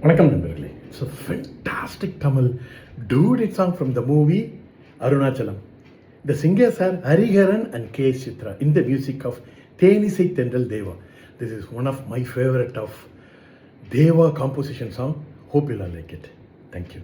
வணக்கம் நண்பர்களே. It's a fantastic Tamil duet song from the movie Arunachalam. The singers are Hariharan and K. Chitra in the music of Thenisai Tendal Deva. This is one of my favorite of Deva composition song. Hope you'll all like it. Thank you.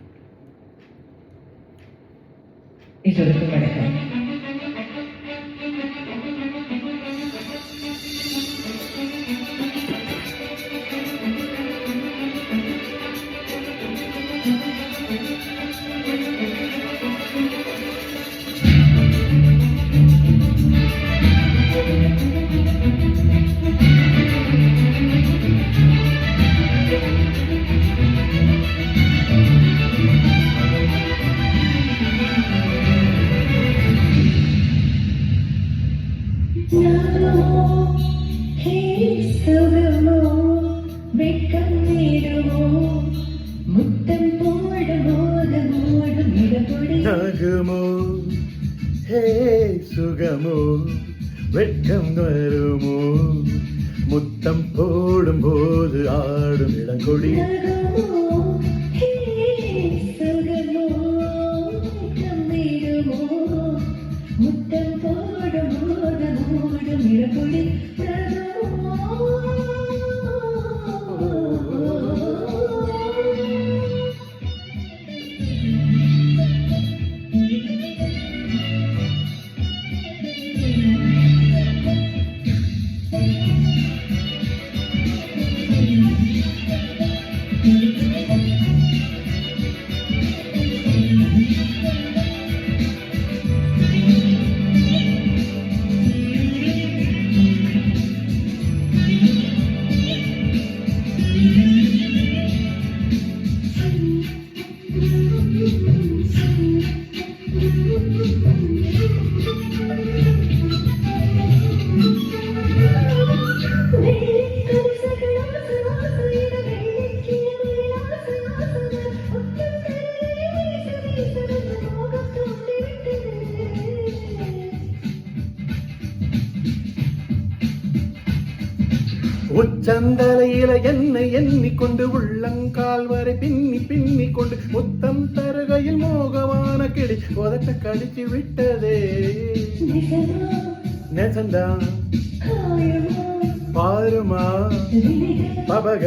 Nagumo ஹே சுகமோ வெட்கம் வருமோ முத்தம் போடும் போது ஆடும் இளங்கொடி முத்தம் போடும் போது ஆடும் இளங்கொடி உச்சந்தலையில என்னை எண்ணிக்கொண்டு உள்ளங்கால் வரை பின்னி பின்னி கொண்டு முத்தம் தருகையில் மோகமான கிளி உதட்ட கடிச்சு விட்டதே நெசந்தா பாருமா பபக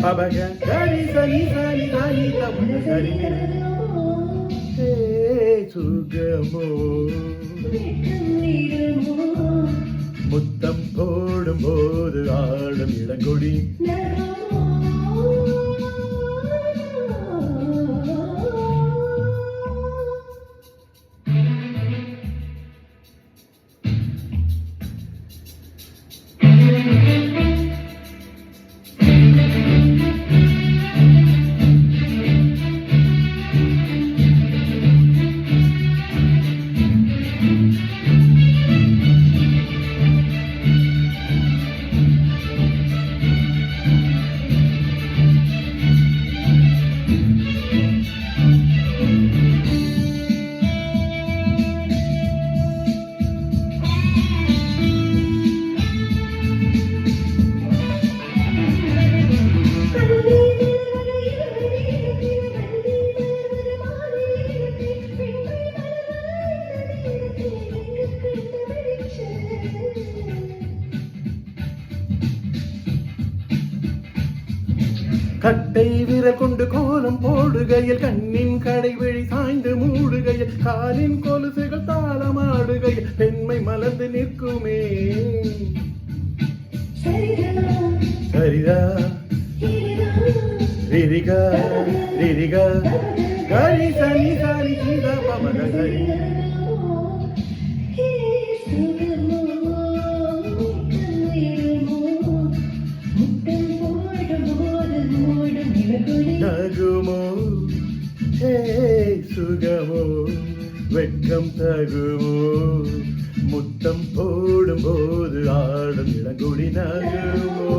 பபக கரி சனி சனி சனி தபக கரி சுகமோ முத்தம் போடும் போது ஆடும் இளங்கொடி கட்டை விரல் கொண்டு கோலம் போடுகையில் கண்ணின் கடைவெளி சாய்ந்து மூடுகையில் காலின் கொலுசுகள் தாளமாடுகையில் பெண்மை மலர்ந்து நிற்குமே சரிதா ரிரிகா ரிரிகா கரி சனி சனி சீதா பமக கரி நகுமோ ஹே சுகமோ வெட்கம் தகுமோ முத்தம் போடும் போது ஆடும் இளங்குடி நகுமோ